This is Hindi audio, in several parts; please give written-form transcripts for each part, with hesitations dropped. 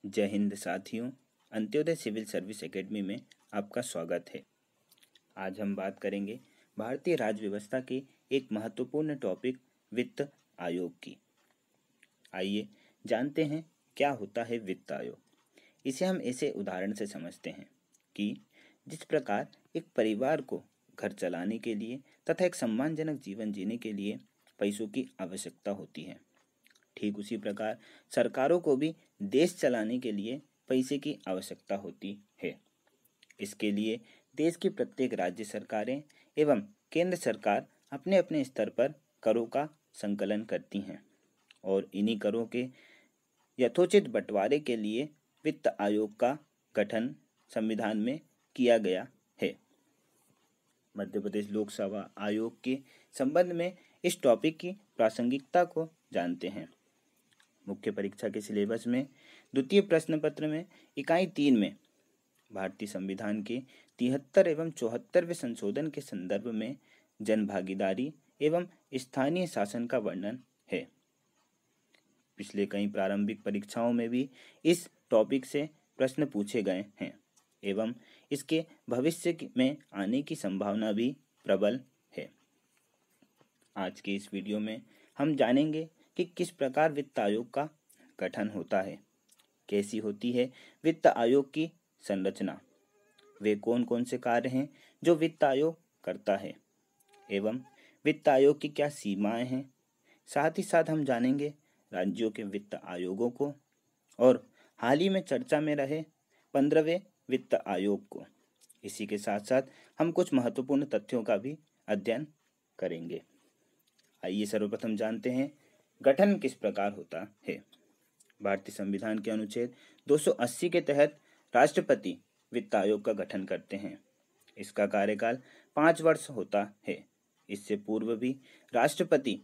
जय हिंद साथियों। अंत्योदय सिविल सर्विस एकेडमी में आपका स्वागत है। आज हम बात करेंगे भारतीय राज्य व्यवस्था के एक महत्वपूर्ण टॉपिक वित्त आयोग की। आइए जानते हैं क्या होता है वित्त आयोग। इसे हम ऐसे उदाहरण से समझते हैं कि जिस प्रकार एक परिवार को घर चलाने के लिए तथा एक सम्मानजनक जीवन जीने के लिए पैसों की आवश्यकता होती है, ठीक उसी प्रकार सरकारों को भी देश चलाने के लिए पैसे की आवश्यकता होती है। इसके लिए देश की प्रत्येक राज्य सरकारें एवं केंद्र सरकार अपने अपने स्तर पर करों का संकलन करती हैं और इन्हीं करों के यथोचित बंटवारे के लिए वित्त आयोग का गठन संविधान में किया गया है। मध्य प्रदेश लोकसेवा आयोग के संबंध में इस टॉपिक की प्रासंगिकता को जानते हैं। मुख्य परीक्षा के सिलेबस में द्वितीय प्रश्न पत्र में इकाई 3 में भारतीय संविधान के 73 एवं 74वें संशोधन के संदर्भ में जन भागीदारी एवं स्थानीय शासन का वर्णन है। पिछले कई प्रारंभिक परीक्षाओं में भी इस टॉपिक से प्रश्न पूछे गए हैं एवं इसके भविष्य में आने की संभावना भी प्रबल है। आज के इस वीडियो में हम जानेंगे कि किस प्रकार वित्त आयोग का गठन होता है, कैसी होती है वित्त आयोग की संरचना, वे कौन कौन से कार्य हैं जो वित्त आयोग करता है एवं वित्त आयोग की क्या सीमाएं हैं। साथ ही साथ हम जानेंगे राज्यों के वित्त आयोगों को और हाल ही में चर्चा में रहे 15वें वित्त आयोग को। इसी के साथ साथ हम कुछ महत्वपूर्ण तथ्यों का भी अध्ययन करेंगे। आइए सर्वप्रथम जानते हैं गठन किस प्रकार होता है। भारतीय संविधान के अनुच्छेद 280 के तहत राष्ट्रपति वित्त आयोग का गठन करते हैं। इसका कार्यकाल 5 वर्ष होता है। इससे पूर्व भी राष्ट्रपति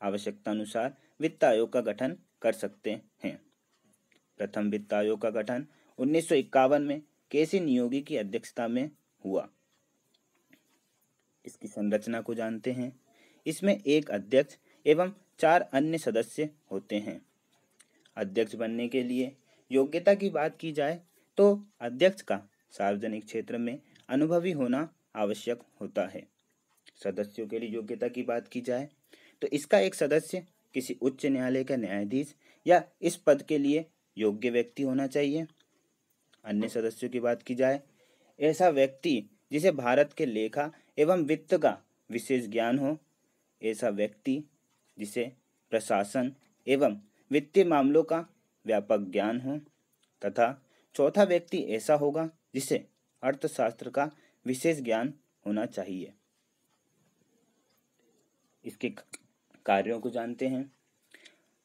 आवश्यकतानुसार वित्त आयोग का गठन कर सकते हैं। प्रथम वित्त आयोग का गठन 1951 में केसी नियोगी की अध्यक्षता में हुआ। इसकी संरचना को जानते हैं। इसमें एक अध्यक्ष एवं 4 अन्य सदस्य होते हैं। अध्यक्ष बनने के लिए योग्यता की बात की जाए तो अध्यक्ष का सार्वजनिक क्षेत्र में अनुभवी होना आवश्यक होता है। सदस्यों के लिए योग्यता की बात की जाए तो इसका एक सदस्य किसी उच्च न्यायालय का न्यायाधीश या इस पद के लिए योग्य व्यक्ति होना चाहिए। अन्य सदस्यों की बात की जाए, ऐसा व्यक्ति जिसे भारत के लेखा एवं वित्त का विशेष ज्ञान हो, ऐसा व्यक्ति जिसे प्रशासन एवं वित्तीय मामलों का व्यापक ज्ञान हो, तथा चौथा व्यक्ति ऐसा होगा जिसे अर्थशास्त्र का विशेष ज्ञान होना चाहिए। इसके कार्यों को जानते हैं।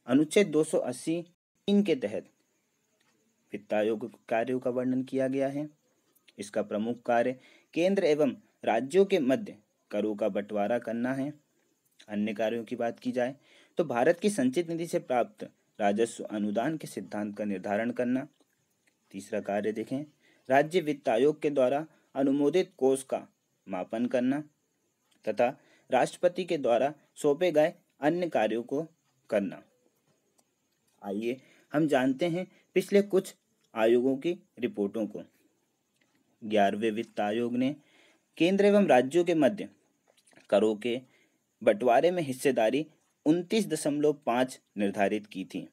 अनुच्छेद 280(3) के तहत वित्त आयोग के कार्यों का वर्णन किया गया है। इसका प्रमुख कार्य केंद्र एवं राज्यों के मध्य करों का बंटवारा करना है। अन्य कार्यों की बात की जाए तो भारत की संचित निधि से प्राप्त राजस्व अनुदान के सिद्धांत का निर्धारण करना। तीसरा कार्य देखें, राज्य वित्त आयोग के द्वारा अनुमोदित कोष का मापन करना तथा राष्ट्रपति के द्वारा सौंपे गए अन्य कार्यों को करना। आइए हम जानते हैं पिछले कुछ आयोगों की रिपोर्टों को। 11वें वित्त आयोग ने केंद्र एवं राज्यों के मध्य करों के बंटवारे में हिस्सेदारी 29.5 निर्धारित की थी,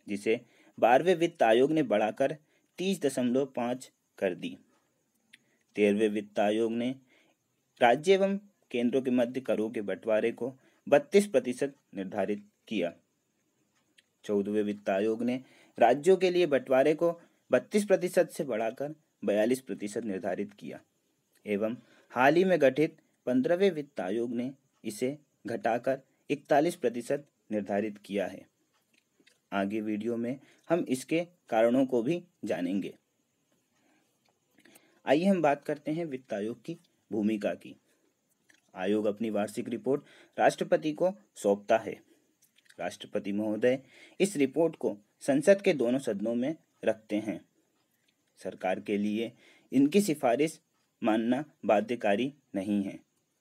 जिसे 12वें वित्त आयोग ने बढ़ाकर 30.5 कर दी। 13वें वित्त आयोग ने राज्य एवं केंद्रों के मध्य करों के बंटवारे को 32% निर्धारित किया। 14वें वित्त आयोग ने राज्यों के लिए बंटवारे को 32% से बढ़ाकर 42% निर्धारित किया एवं हाल ही में गठित 15वें वित्त आयोग ने इसे घटाकर 41% निर्धारित किया है। आगे वीडियो में हम इसके कारणों को भी जानेंगे। आइए हम बात करते हैं वित्त आयोग की भूमिका की। आयोग अपनी वार्षिक रिपोर्ट राष्ट्रपति को सौंपता है। राष्ट्रपति महोदय इस रिपोर्ट को संसद के दोनों सदनों में रखते हैं। सरकार के लिए इनकी सिफारिश मानना बाध्यकारी नहीं है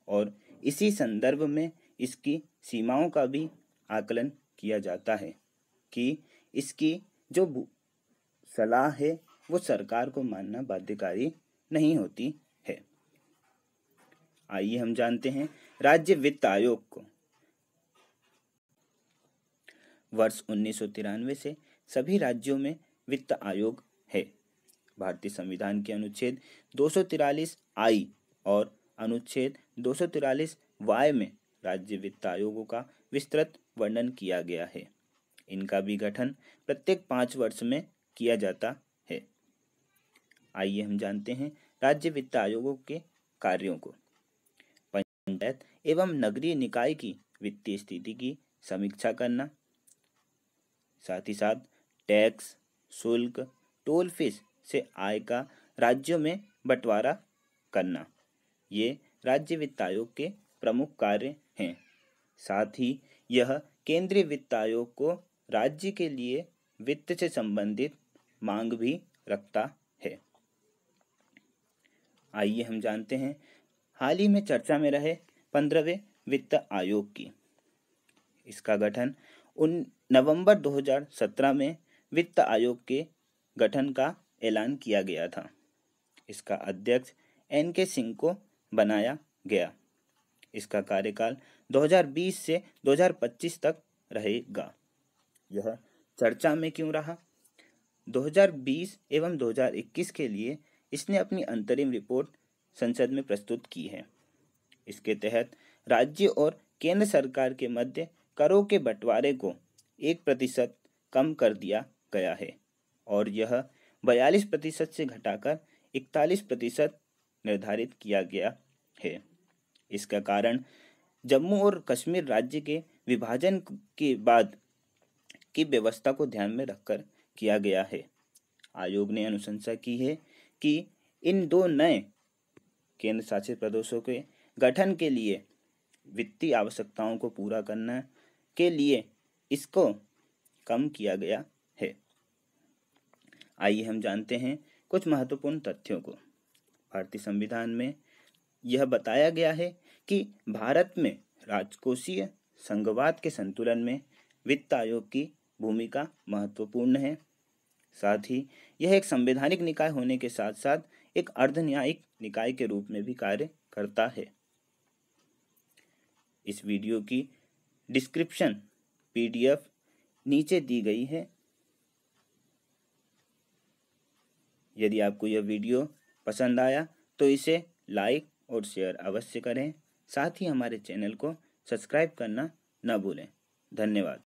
और इसी संदर्भ में इसकी सीमाओं का भी आकलन किया जाता है कि इसकी जो सलाह है वो सरकार को मानना बाध्यकारी नहीं होती है। आइए हम जानते हैं राज्य वित्त आयोग को। वर्ष 1993 से सभी राज्यों में वित्त आयोग है। भारतीय संविधान के अनुच्छेद 243 आई और अनुच्छेद 243 वाई में राज्य वित्त आयोगों का विस्तृत वर्णन किया गया है। इनका भी गठन प्रत्येक 5 वर्ष में किया जाता है। आइए हम जानते हैं राज्य वित्त आयोगों के कार्यों को। पंचायत एवं नगरीय निकाय की वित्तीय स्थिति की समीक्षा करना, साथ ही साथ टैक्स, शुल्क, टोल फीस से आय का राज्यों में बंटवारा करना, ये राज्य वित्त आयोग के प्रमुख कार्य हैं। साथ ही यह केंद्रीय वित्त आयोग को राज्य के लिए वित्त से संबंधित मांग भी रखता है। आइए हम जानते हैं हाल ही में चर्चा में रहे 15वें वित्त आयोग की। इसका गठन नवंबर 2017 में वित्त आयोग के गठन का ऐलान किया गया था। इसका अध्यक्ष NK सिंह को बनाया गया। इसका कार्यकाल 2020 से 2025 तक रहेगा। यह चर्चा में क्यों रहा? 2020 एवं 2021 के लिए इसने अपनी अंतरिम रिपोर्ट संसद में प्रस्तुत की है। इसके तहत राज्य और केंद्र सरकार के मध्य करों के बंटवारे को 1% कम कर दिया गया है और यह 42% से घटाकर 41% निर्धारित किया गया है। इसका कारण जम्मू और कश्मीर राज्य के विभाजन के बाद की व्यवस्था को ध्यान में रखकर किया गया है। आयोग ने अनुशंसा की है कि इन 2 नए केंद्र शासित प्रदेशों के गठन के लिए वित्तीय आवश्यकताओं को पूरा करने के लिए इसको कम किया गया है। आइए हम जानते हैं कुछ महत्वपूर्ण तथ्यों को। भारतीय संविधान में यह बताया गया है कि भारत में राजकोषीय संघवाद के संतुलन में वित्त आयोग की भूमिका महत्वपूर्ण है। साथ ही यह एक संवैधानिक निकाय होने के साथ साथ एक अर्धन्यायिक निकाय के रूप में भी कार्य करता है। इस वीडियो की डिस्क्रिप्शन PDF नीचे दी गई है। यदि आपको यह वीडियो पसंद आया तो इसे लाइक और शेयर अवश्य करें। साथ ही हमारे चैनल को सब्सक्राइब करना न भूलें। धन्यवाद।